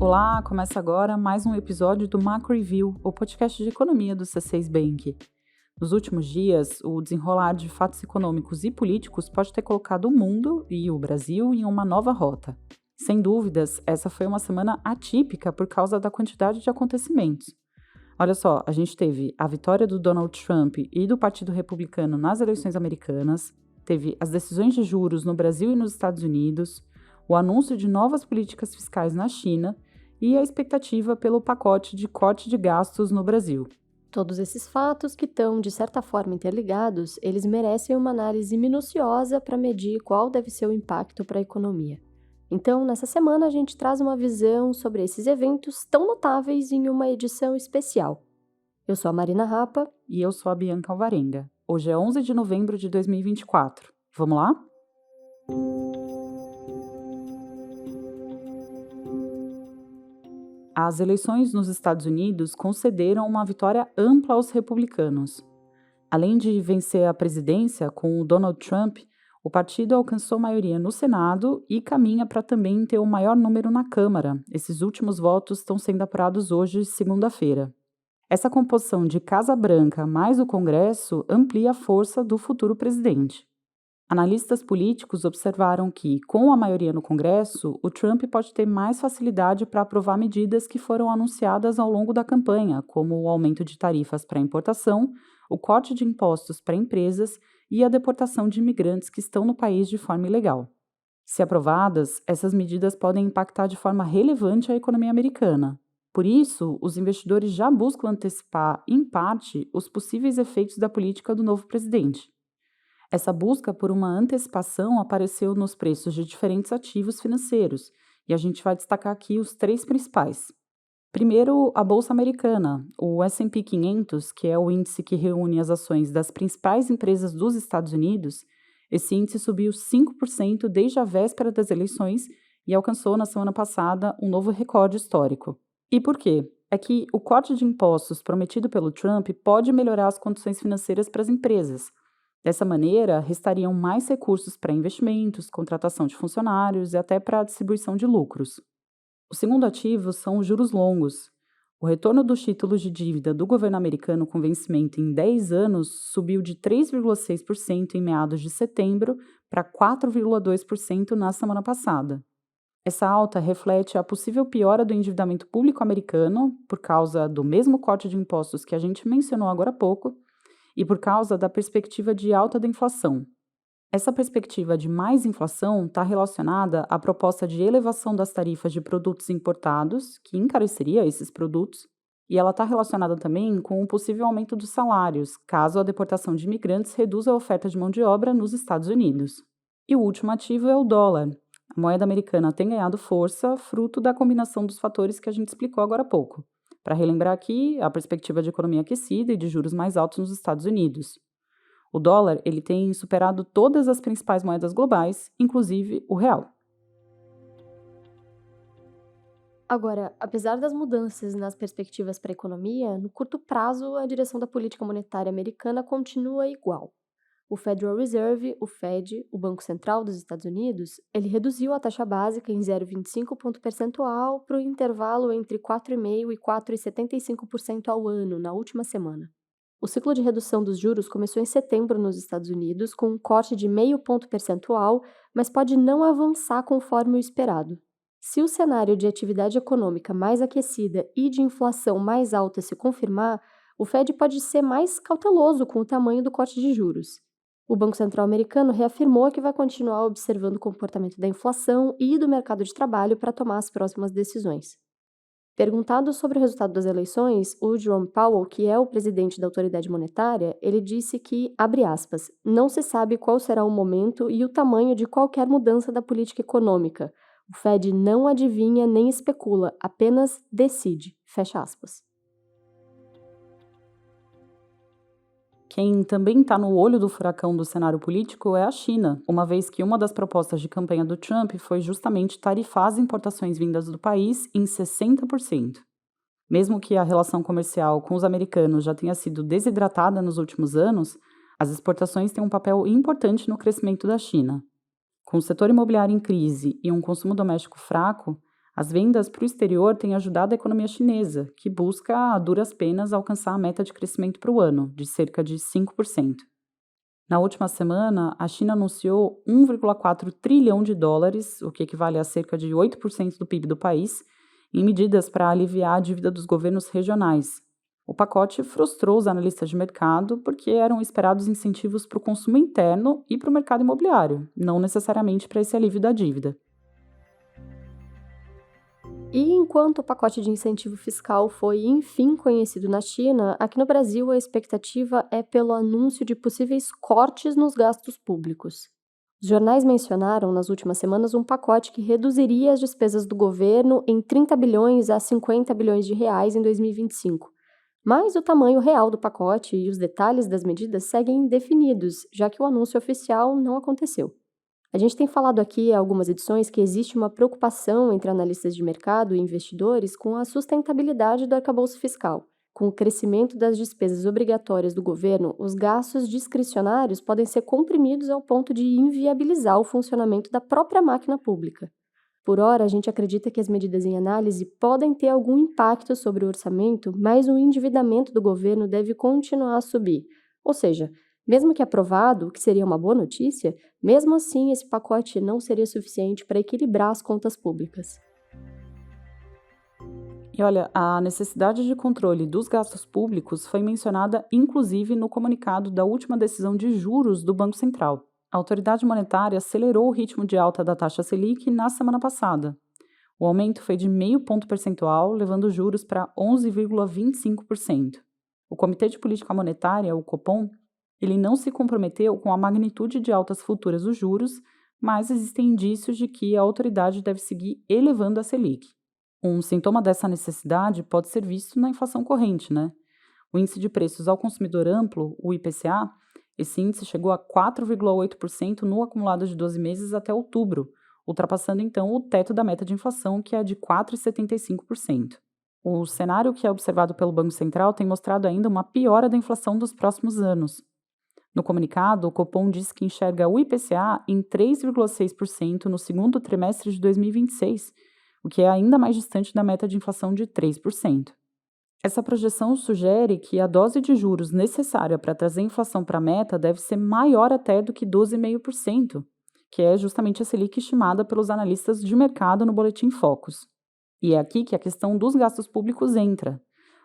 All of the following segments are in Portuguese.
Olá, começa agora mais um episódio do Macro Review, o podcast de economia do C6 Bank. Nos últimos dias, o desenrolar de fatos econômicos e políticos pode ter colocado o mundo e o Brasil em uma nova rota. Sem dúvidas, essa foi uma semana atípica por causa da quantidade de acontecimentos. Olha só, a gente teve a vitória do Donald Trump e do Partido Republicano nas eleições americanas, teve as decisões de juros no Brasil e nos Estados Unidos, o anúncio de novas políticas fiscais na China e a expectativa pelo pacote de corte de gastos no Brasil. Todos esses fatos que estão, de certa forma, interligados, eles merecem uma análise minuciosa para medir qual deve ser o impacto para a economia. Então, nessa semana, a gente traz uma visão sobre esses eventos tão notáveis em uma edição especial. Eu sou a Marina Rapa. E eu sou a Bianca Alvarenga. Hoje é 11 de novembro de 2024. Vamos lá? As eleições nos Estados Unidos concederam uma vitória ampla aos republicanos. Além de vencer a presidência com o Donald Trump, o partido alcançou maioria no Senado e caminha para também ter o maior número na Câmara. Esses últimos votos estão sendo apurados hoje, segunda-feira. Essa composição de Casa Branca mais o Congresso amplia a força do futuro presidente. Analistas políticos observaram que, com a maioria no Congresso, o Trump pode ter mais facilidade para aprovar medidas que foram anunciadas ao longo da campanha, como o aumento de tarifas para importação, o corte de impostos para empresas e a deportação de imigrantes que estão no país de forma ilegal. Se aprovadas, essas medidas podem impactar de forma relevante a economia americana. Por isso, os investidores já buscam antecipar, em parte, os possíveis efeitos da política do novo presidente. Essa busca por uma antecipação apareceu nos preços de diferentes ativos financeiros, e a gente vai destacar aqui os três principais. Primeiro, a Bolsa Americana, o S&P 500, que é o índice que reúne as ações das principais empresas dos Estados Unidos. Esse índice subiu 5% desde a véspera das eleições e alcançou na semana passada um novo recorde histórico. E por quê? É que o corte de impostos prometido pelo Trump pode melhorar as condições financeiras para as empresas. Dessa maneira, restariam mais recursos para investimentos, contratação de funcionários e até para a distribuição de lucros. O segundo ativo são os juros longos. O retorno dos títulos de dívida do governo americano com vencimento em 10 anos subiu de 3,6% em meados de setembro para 4,2% na semana passada. Essa alta reflete a possível piora do endividamento público americano por causa do mesmo corte de impostos que a gente mencionou agora há pouco, e por causa da perspectiva de alta da inflação. Essa perspectiva de mais inflação está relacionada à proposta de elevação das tarifas de produtos importados, que encareceria esses produtos, e ela está relacionada também com o possível aumento dos salários, caso a deportação de imigrantes reduza a oferta de mão de obra nos Estados Unidos. E o último ativo é o dólar. A moeda americana tem ganhado força, fruto da combinação dos fatores que a gente explicou agora há pouco. Para relembrar aqui, a perspectiva de economia aquecida e de juros mais altos nos Estados Unidos. O dólar ele tem superado todas as principais moedas globais, inclusive o real. Agora, apesar das mudanças nas perspectivas para a economia, no curto prazo, a direção da política monetária americana continua igual. O Federal Reserve, o Fed, o Banco Central dos Estados Unidos, ele reduziu a taxa básica em 0,25 ponto percentual para o intervalo entre 4,5% e 4,75% ao ano na última semana. O ciclo de redução dos juros começou em setembro nos Estados Unidos, com um corte de 0,5 ponto percentual, mas pode não avançar conforme o esperado. Se o cenário de atividade econômica mais aquecida e de inflação mais alta se confirmar, o Fed pode ser mais cauteloso com o tamanho do corte de juros. O Banco Central americano reafirmou que vai continuar observando o comportamento da inflação e do mercado de trabalho para tomar as próximas decisões. Perguntado sobre o resultado das eleições, o Jerome Powell, que é o presidente da autoridade monetária, ele disse que, abre aspas, não se sabe qual será o momento e o tamanho de qualquer mudança da política econômica. O Fed não adivinha nem especula, apenas decide, fecha aspas. Quem também está no olho do furacão do cenário político é a China, uma vez que uma das propostas de campanha do Trump foi justamente tarifar as importações vindas do país em 60%. Mesmo que a relação comercial com os americanos já tenha sido desidratada nos últimos anos, as exportações têm um papel importante no crescimento da China. Com o setor imobiliário em crise e um consumo doméstico fraco, As vendas para o exterior têm ajudado a economia chinesa, que busca, a duras penas, alcançar a meta de crescimento para o ano, de cerca de 5%. Na última semana, a China anunciou 1,4 trilhão de dólares, o que equivale a cerca de 8% do PIB do país, em medidas para aliviar a dívida dos governos regionais. O pacote frustrou os analistas de mercado porque eram esperados incentivos para o consumo interno e para o mercado imobiliário, não necessariamente para esse alívio da dívida. E enquanto o pacote de incentivo fiscal foi, enfim, conhecido na China, aqui no Brasil a expectativa é pelo anúncio de possíveis cortes nos gastos públicos. Os jornais mencionaram nas últimas semanas um pacote que reduziria as despesas do governo em 30 bilhões a 50 bilhões de reais em 2025. Mas o tamanho real do pacote e os detalhes das medidas seguem indefinidos, já que o anúncio oficial não aconteceu. A gente tem falado aqui em algumas edições que existe uma preocupação entre analistas de mercado e investidores com a sustentabilidade do arcabouço fiscal. Com o crescimento das despesas obrigatórias do governo, os gastos discricionários podem ser comprimidos ao ponto de inviabilizar o funcionamento da própria máquina pública. Por ora, a gente acredita que as medidas em análise podem ter algum impacto sobre o orçamento, mas o endividamento do governo deve continuar a subir. Ou seja, mesmo que aprovado, o que seria uma boa notícia, mesmo assim esse pacote não seria suficiente para equilibrar as contas públicas. E olha, a necessidade de controle dos gastos públicos foi mencionada inclusive no comunicado da última decisão de juros do Banco Central. A autoridade monetária acelerou o ritmo de alta da taxa Selic na semana passada. O aumento foi de meio ponto percentual, levando os juros para 11,25%. O Comitê de Política Monetária, o Copom, ele não se comprometeu com a magnitude de altas futuras dos juros, mas existem indícios de que a autoridade deve seguir elevando a Selic. Um sintoma dessa necessidade pode ser visto na inflação corrente, né? O índice de preços ao consumidor amplo, o IPCA, esse índice chegou a 4,8% no acumulado de 12 meses até outubro, ultrapassando então o teto da meta de inflação, que é de 4,75%. O cenário que é observado pelo Banco Central tem mostrado ainda uma piora da inflação dos próximos anos. No comunicado, o Copom diz que enxerga o IPCA em 3,6% no segundo trimestre de 2026, o que é ainda mais distante da meta de inflação de 3%. Essa projeção sugere que a dose de juros necessária para trazer a inflação para a meta deve ser maior até do que 12,5%, que é justamente a Selic estimada pelos analistas de mercado no Boletim Focus. E é aqui que a questão dos gastos públicos entra.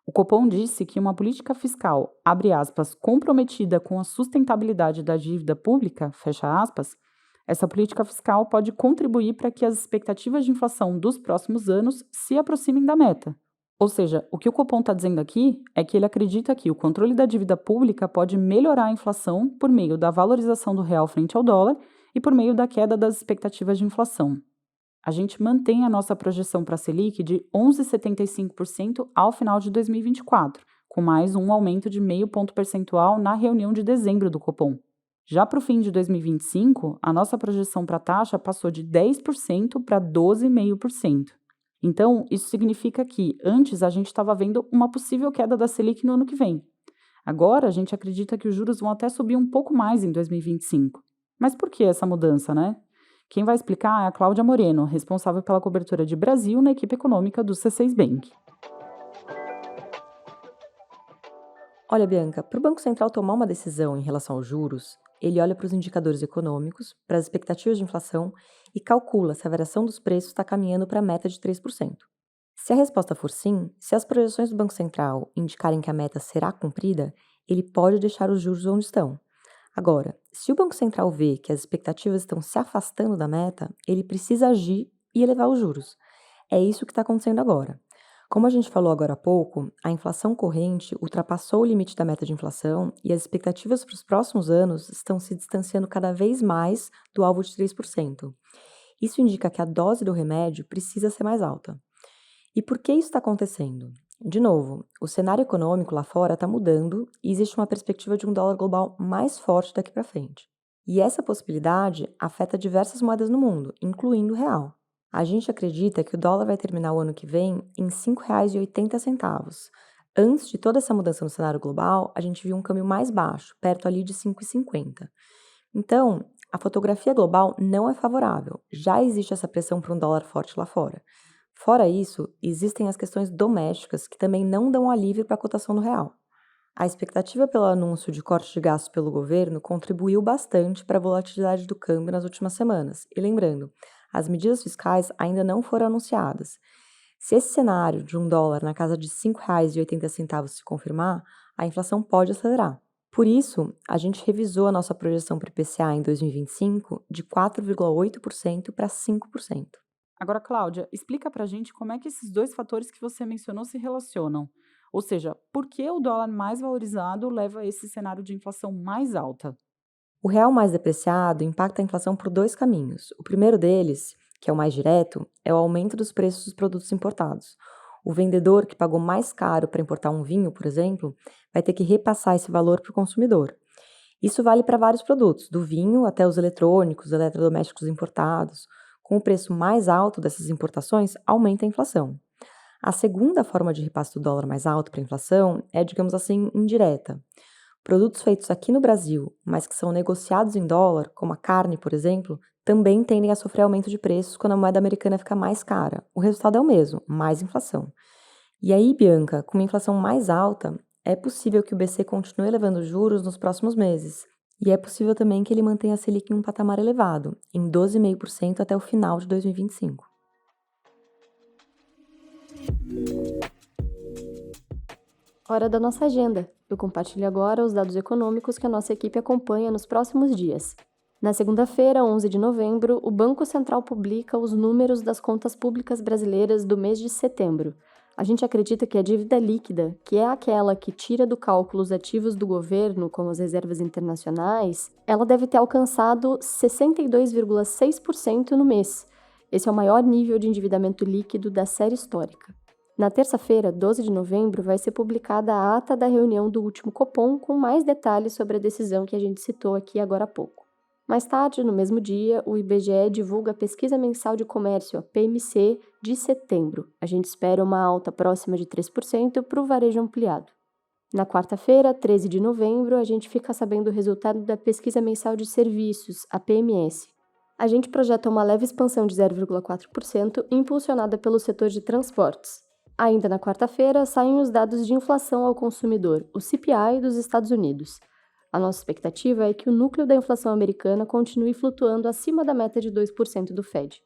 O Copom disse que uma política fiscal, abre aspas, comprometida com a sustentabilidade da dívida pública, fecha aspas, essa política fiscal pode contribuir para que as expectativas de inflação dos próximos anos se aproximem da meta. Ou seja, o que o Copom está dizendo aqui é que ele acredita que o controle da dívida pública pode melhorar a inflação por meio da valorização do real frente ao dólar e por meio da queda das expectativas de inflação. A gente mantém a nossa projeção para a Selic de 11,75% ao final de 2024, com mais um aumento de meio ponto percentual na reunião de dezembro do Copom. Já para o fim de 2025, a nossa projeção para a taxa passou de 10% para 12,5%. Então, isso significa que antes a gente estava vendo uma possível queda da Selic no ano que vem. Agora, a gente acredita que os juros vão até subir um pouco mais em 2025. Mas por que essa mudança, né? Quem vai explicar é a Cláudia Moreno, responsável pela cobertura de Brasil na equipe econômica do C6 Bank. Olha, Bianca, para o Banco Central tomar uma decisão em relação aos juros, ele olha para os indicadores econômicos, para as expectativas de inflação e calcula se a variação dos preços está caminhando para a meta de 3%. Se a resposta for sim, se as projeções do Banco Central indicarem que a meta será cumprida, ele pode deixar os juros onde estão. Agora, se o Banco Central vê que as expectativas estão se afastando da meta, ele precisa agir e elevar os juros. É isso que está acontecendo agora. Como a gente falou agora há pouco, a inflação corrente ultrapassou o limite da meta de inflação e as expectativas para os próximos anos estão se distanciando cada vez mais do alvo de 3%. Isso indica que a dose do remédio precisa ser mais alta. E por que isso está acontecendo? De novo, o cenário econômico lá fora está mudando e existe uma perspectiva de um dólar global mais forte daqui para frente. E essa possibilidade afeta diversas moedas no mundo, incluindo o real. A gente acredita que o dólar vai terminar o ano que vem em R$ 5,80. Antes de toda essa mudança no cenário global, a gente viu um câmbio mais baixo, perto ali de R$ 5,50. Então, a fotografia global não é favorável. Já existe essa pressão para um dólar forte lá fora. Fora isso, existem as questões domésticas que também não dão alívio para a cotação do real. A expectativa pelo anúncio de corte de gastos pelo governo contribuiu bastante para a volatilidade do câmbio nas últimas semanas. E lembrando, as medidas fiscais ainda não foram anunciadas. Se esse cenário de um dólar na casa de R$ 5,80 se confirmar, a inflação pode acelerar. Por isso, a gente revisou a nossa projeção para o IPCA em 2025 de 4,8% para 5%. Agora, Cláudia, explica pra gente como é que esses dois fatores que você mencionou se relacionam. Ou seja, por que o dólar mais valorizado leva a esse cenário de inflação mais alta? O real mais depreciado impacta a inflação por dois caminhos. O primeiro deles, que é o mais direto, é o aumento dos preços dos produtos importados. O vendedor que pagou mais caro para importar um vinho, por exemplo, vai ter que repassar esse valor para o consumidor. Isso vale para vários produtos, do vinho até os eletrônicos, eletrodomésticos importados. Com o preço mais alto dessas importações, aumenta a inflação. A segunda forma de repasse do dólar mais alto para a inflação é, digamos assim, indireta. Produtos feitos aqui no Brasil, mas que são negociados em dólar, como a carne, por exemplo, também tendem a sofrer aumento de preços quando a moeda americana fica mais cara. O resultado é o mesmo, mais inflação. E aí, Bianca, com uma inflação mais alta, é possível que o BC continue elevando os juros nos próximos meses. E é possível também que ele mantenha a Selic em um patamar elevado, em 12,5% até o final de 2025. Hora da nossa agenda. Eu compartilho agora os dados econômicos que a nossa equipe acompanha nos próximos dias. Na segunda-feira, 11 de novembro, o Banco Central publica os números das contas públicas brasileiras do mês de setembro. A gente acredita que a dívida líquida, que é aquela que tira do cálculo os ativos do governo, como as reservas internacionais, ela deve ter alcançado 62,6% no mês. Esse é o maior nível de endividamento líquido da série histórica. Na terça-feira, 12 de novembro, vai ser publicada a ata da reunião do último Copom com mais detalhes sobre a decisão que a gente citou aqui agora há pouco. Mais tarde, no mesmo dia, o IBGE divulga a Pesquisa Mensal de Comércio, a PMC, de setembro. A gente espera uma alta próxima de 3% para o varejo ampliado. Na quarta-feira, 13 de novembro, a gente fica sabendo o resultado da Pesquisa Mensal de Serviços, a PMS. A gente projeta uma leve expansão de 0,4%, impulsionada pelo setor de transportes. Ainda na quarta-feira, saem os dados de inflação ao consumidor, o CPI dos Estados Unidos. A nossa expectativa é que o núcleo da inflação americana continue flutuando acima da meta de 2% do Fed.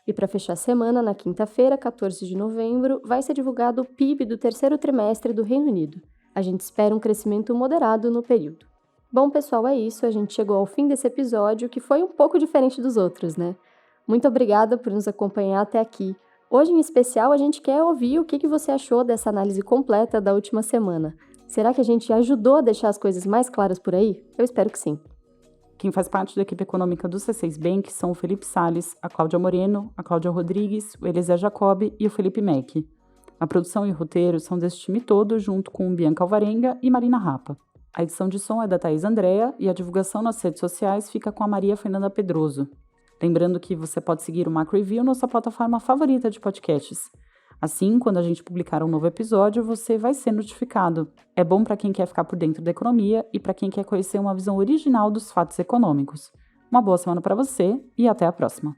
E para fechar a semana, na quinta-feira, 14 de novembro, vai ser divulgado o PIB do terceiro trimestre do Reino Unido. A gente espera um crescimento moderado no período. Bom, pessoal, é isso. A gente chegou ao fim desse episódio, que foi um pouco diferente dos outros, né? Muito obrigada por nos acompanhar até aqui. Hoje, em especial, a gente quer ouvir o que você achou dessa análise completa da última semana. Será que a gente ajudou a deixar as coisas mais claras por aí? Eu espero que sim. Quem faz parte da equipe econômica do C6 Bank são o Felipe Salles, a Cláudia Moreno, a Cláudia Rodrigues, o Eliezer Jacobi e o Felipe Mack. A produção e o roteiro são desse time todo, junto com Bianca Alvarenga e Marina Rapa. A edição de som é da Thaís Andrea e a divulgação nas redes sociais fica com a Maria Fernanda Pedroso. Lembrando que você pode seguir o Macro Review na sua plataforma favorita de podcasts. Assim, quando a gente publicar um novo episódio, você vai ser notificado. É bom para quem quer ficar por dentro da economia e para quem quer conhecer uma visão original dos fatos econômicos. Uma boa semana para você e até a próxima!